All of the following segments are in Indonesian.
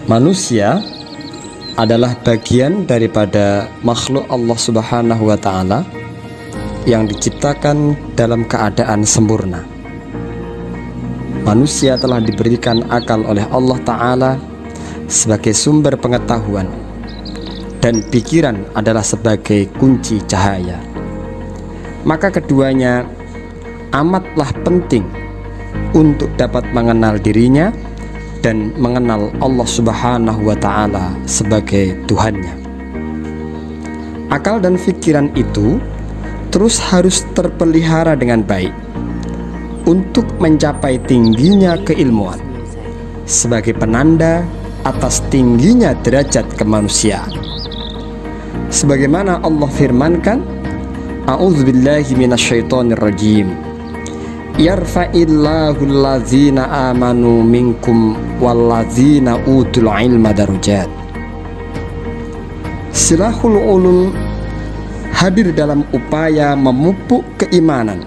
Manusia adalah bagian daripada makhluk Allah Subhanahu wa Ta'ala yang diciptakan dalam keadaan sempurna. Manusia telah diberikan akal oleh Allah Ta'ala sebagai sumber pengetahuan, dan pikiran adalah sebagai kunci cahaya. Maka keduanya amatlah penting untuk dapat mengenal dirinya dan mengenal Allah Subhanahu wa Ta'ala sebagai Tuhannya. Akal dan pikiran itu terus harus terpelihara dengan baik untuk mencapai tingginya keilmuan sebagai penanda atas tingginya derajat kemanusiaan. Sebagaimana Allah firmankan, A'udzubillahi minasyaitonirrajim, Yarfa'illahu allazina amanu minkum wallazina utul ilma darajat. Silahul ulum hadir dalam upaya memupuk keimanan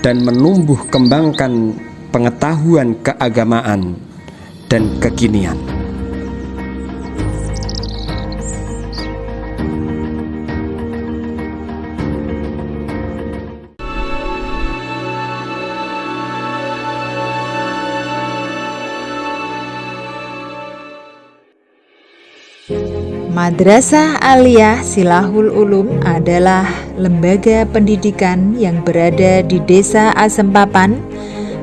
dan menumbuh kembangkan pengetahuan keagamaan dan kekinian. Madrasah Aliyah Silahul Ulum adalah lembaga pendidikan yang berada di Desa Asempapan,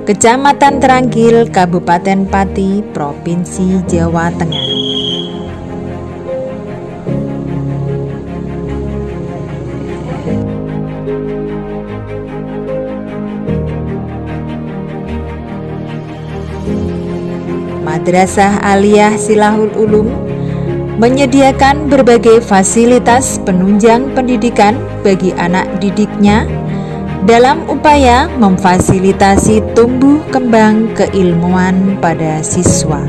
Kecamatan Terangkil, Kabupaten Pati, Provinsi Jawa Tengah. Madrasah Aliyah Silahul Ulum menyediakan berbagai fasilitas penunjang pendidikan bagi anak didiknya dalam upaya memfasilitasi tumbuh kembang keilmuan pada siswa.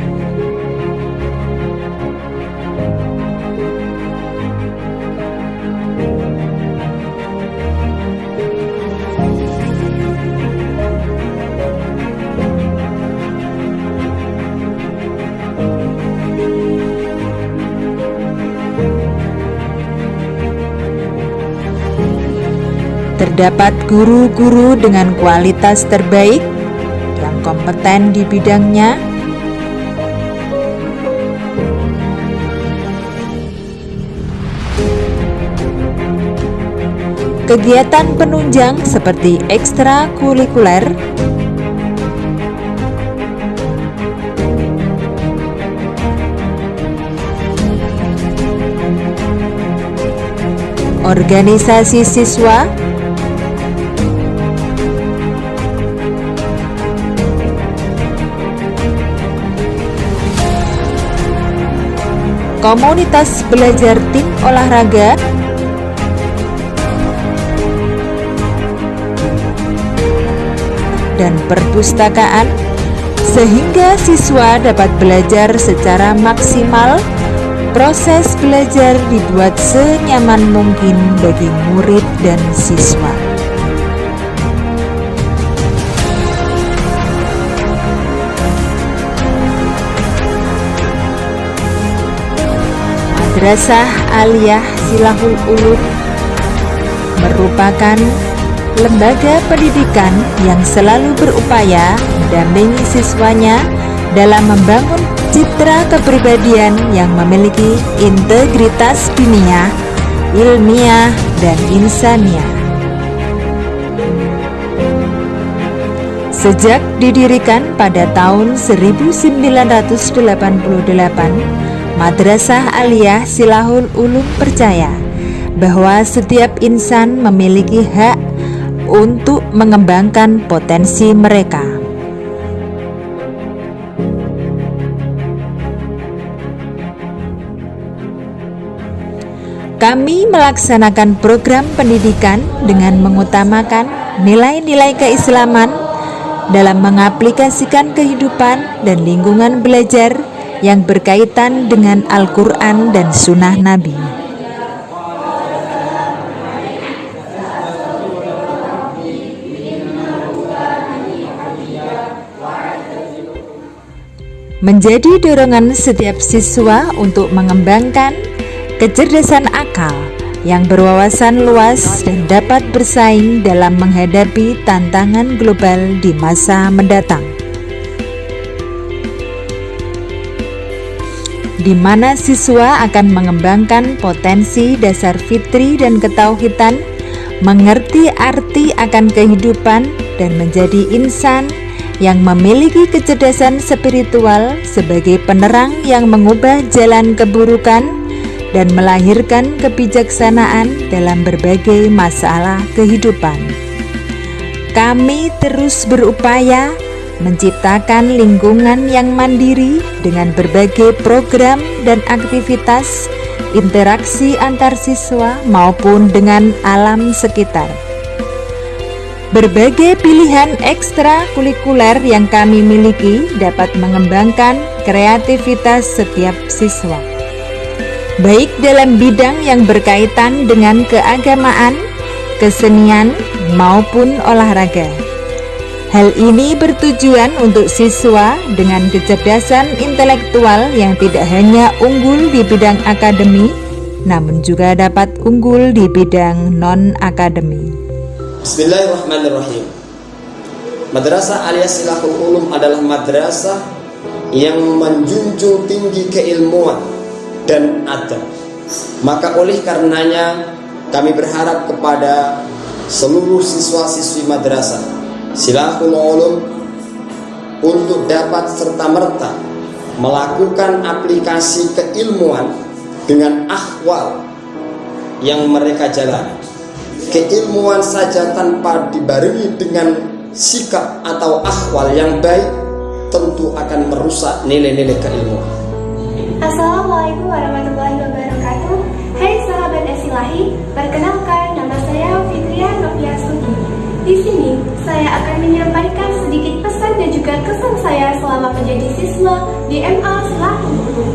Terdapat guru-guru dengan kualitas terbaik yang kompeten di bidangnya, kegiatan penunjang seperti ekstrakurikuler, organisasi siswa, komunitas belajar tim olahraga, dan perpustakaan, sehingga siswa dapat belajar secara maksimal. Proses belajar dibuat senyaman mungkin bagi murid dan siswa. Madrasah Aliyah Silahul Ulum merupakan lembaga pendidikan yang selalu berupaya mendampingi siswanya dalam membangun citra kepribadian yang memiliki integritas diniyah, ilmiah, dan insaniah. Sejak didirikan pada tahun 1988, Madrasah Aliyah Silahul Ulum percaya bahwa setiap insan memiliki hak untuk mengembangkan potensi mereka. Kami melaksanakan program pendidikan dengan mengutamakan nilai-nilai keislaman dalam mengaplikasikan kehidupan dan lingkungan belajar yang berkaitan dengan Al-Quran dan Sunnah Nabi. menjadi dorongan setiap siswa untuk mengembangkan kecerdasan akal yang berwawasan luas dan dapat bersaing dalam menghadapi tantangan global di masa mendatang, di mana siswa akan mengembangkan potensi dasar fitri dan ketauhidan, mengerti arti akan kehidupan, dan menjadi insan yang memiliki kecerdasan spiritual sebagai penerang yang mengubah jalan keburukan dan melahirkan kebijaksanaan dalam berbagai masalah kehidupan. Kami terus berupaya menciptakan lingkungan yang mandiri dengan berbagai program dan aktivitas interaksi antar siswa maupun dengan alam sekitar. Berbagai pilihan ekstrakurikuler yang kami miliki dapat mengembangkan kreativitas setiap siswa, baik dalam bidang yang berkaitan dengan keagamaan, kesenian, maupun olahraga. Hal ini bertujuan untuk siswa dengan kecerdasan intelektual yang tidak hanya unggul di bidang akademik, namun juga dapat unggul di bidang non-akademik. Bismillahirrahmanirrahim. Madrasah alias Silahul Ulum adalah madrasah yang menjunjung tinggi keilmuan dan adab. Maka oleh karenanya kami berharap kepada seluruh siswa-siswi madrasah Silahul Ulum untuk dapat serta-merta melakukan aplikasi keilmuan dengan ahwal yang mereka jalani. Keilmuan saja tanpa dibarengi dengan sikap atau ahwal yang baik tentu akan merusak nilai-nilai keilmuan. Assalamualaikum warahmatullahi wabarakatuh. Hai sahabat Asilahi, perkenalkan nama saya Fitria Novia Sudi. Di sini saya akan menyampaikan sedikit pesan dan juga kesan saya selama menjadi siswa di MA Silahul Ulum.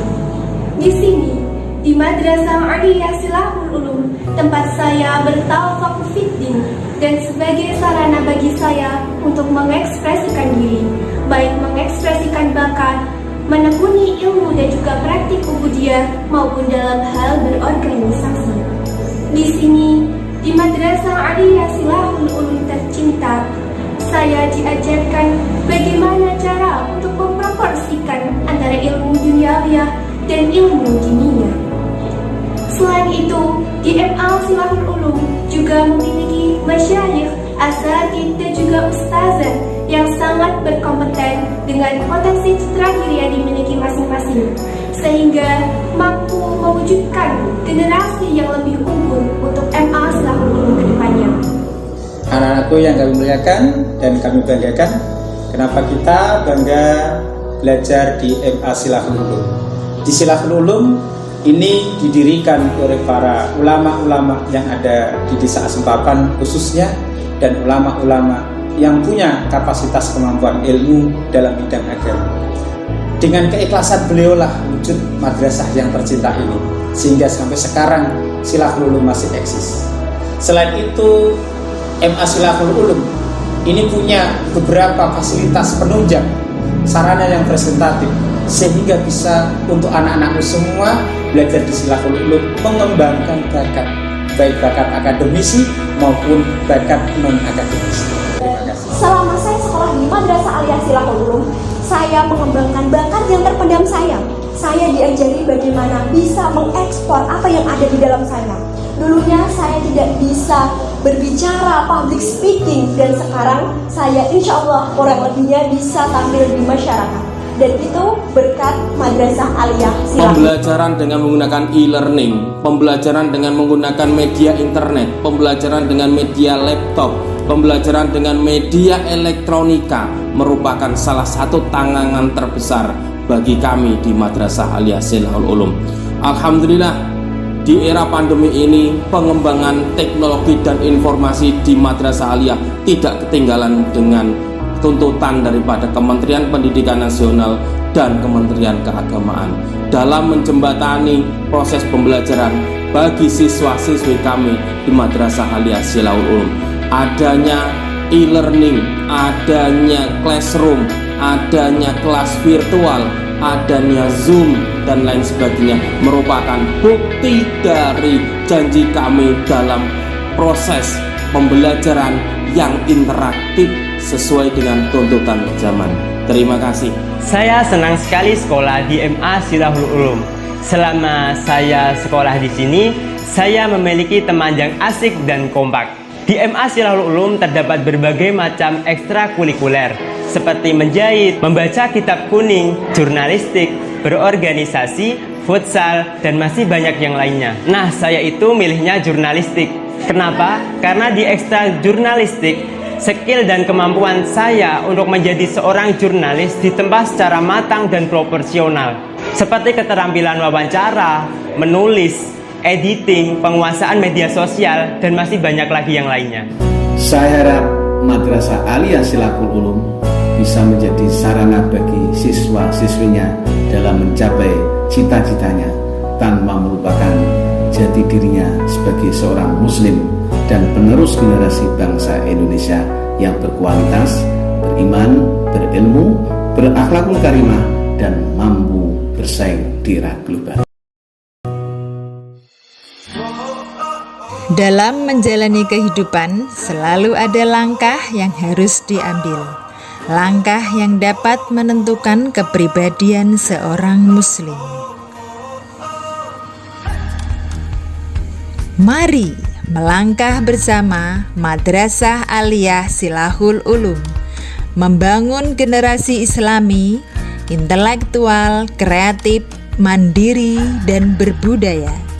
Di sini, di Madrasah Aliyah Silahul Ulum, tempat saya bertawafuk fiddin dan sebagai sarana bagi saya untuk mengekspresikan diri, baik mengekspresikan bakat, menekuni ilmu dan juga praktik ubudiyah maupun dalam hal berorganisasi. Di sini, di Madrasah Aliyah Silahul Ulum tercinta, saya diajarkan bagaimana cara untuk memproporsikan antara ilmu duniawiyah dan ilmu diniyah. Selain itu, di MA Silahul Ulum juga memiliki masyayikh, asatidz dan juga ustazah yang sangat berkompeten dengan potensi citra diri yang dimiliki masing-masing, sehingga mampu mewujudkan generasi yang lebih unggul untuk MA Silahul Ulum ke depannya. Anak-anakku yang kami muliakan dan kami banggakan, kenapa kita bangga belajar di MA Silahul Ulum? Di Silahul Ulum ini didirikan oleh para ulama-ulama yang ada di Desa Asempapan khususnya, dan ulama-ulama yang punya kapasitas kemampuan ilmu dalam bidang agama. Dengan keikhlasan beliaulah wujud madrasah yang tercinta ini, sehingga sampai sekarang Silahul Ulum masih eksis. Selain itu, MA Silahul Ulum ini punya beberapa fasilitas penunjang, sarana yang presentatif, sehingga bisa untuk anak-anakmu semua belajar di Silahul Ulum mengembangkan bakat, baik bakat akademisi maupun bakat non-akademisi. Terima kasih. Selama saya sekolah di Madrasah Aliyah Silahul Ulum, saya mengembangkan bakat yang terpendam saya. Saya diajari bagaimana bisa mengekspor apa yang ada di dalam saya. Dulunya saya tidak bisa berbicara public speaking, dan sekarang saya insya Allah kurang lebihnya bisa tampil di masyarakat. Dan itu berkat Madrasah Aliyah Silahul. Pembelajaran dengan menggunakan e-learning, pembelajaran dengan menggunakan media internet, pembelajaran dengan media laptop, pembelajaran dengan media elektronika merupakan salah satu tantangan terbesar bagi kami di Madrasah Aliyah Silahul Ulum. Alhamdulillah, di era pandemi ini pengembangan teknologi dan informasi di Madrasah Aliyah tidak ketinggalan dengan tuntutan daripada Kementerian Pendidikan Nasional dan Kementerian Keagamaan dalam menjembatani proses pembelajaran bagi siswa-siswi kami di Madrasah Aliyah Silahul Ulum. Adanya e-learning, adanya classroom, adanya kelas virtual, adanya Zoom dan lain sebagainya merupakan bukti dari janji kami dalam proses pembelajaran yang interaktif sesuai dengan tuntutan zaman. Terima kasih. Saya senang sekali sekolah di MA Silahul Ulum. Selama saya sekolah di sini, saya memiliki teman yang asik dan kompak. Di MA Silahul Ulum terdapat berbagai macam ekstrakurikuler seperti menjahit, membaca kitab kuning, jurnalistik, berorganisasi, futsal, dan masih banyak yang lainnya. Nah, saya itu milihnya jurnalistik. Kenapa? Karena di ekstra jurnalistik, skill dan kemampuan saya untuk menjadi seorang jurnalis ditempa secara matang dan proporsional, seperti keterampilan wawancara, menulis, editing, penguasaan media sosial, dan masih banyak lagi yang lainnya. Saya harap Madrasah Aliyah Silahul Ulum bisa menjadi sarana bagi siswa-siswinya dalam mencapai cita-citanya tanpa melupakan jati dirinya sebagai seorang muslim dan penerus generasi bangsa Indonesia yang berkualitas, beriman, berilmu, berakhlakul karimah, dan mampu bersaing di era global. Dalam menjalani kehidupan, selalu ada langkah yang harus diambil. Langkah yang dapat menentukan kepribadian seorang muslim. Mari melangkah bersama Madrasah Aliyah Silahul Ulum, membangun generasi Islami, intelektual, kreatif, mandiri, dan berbudaya.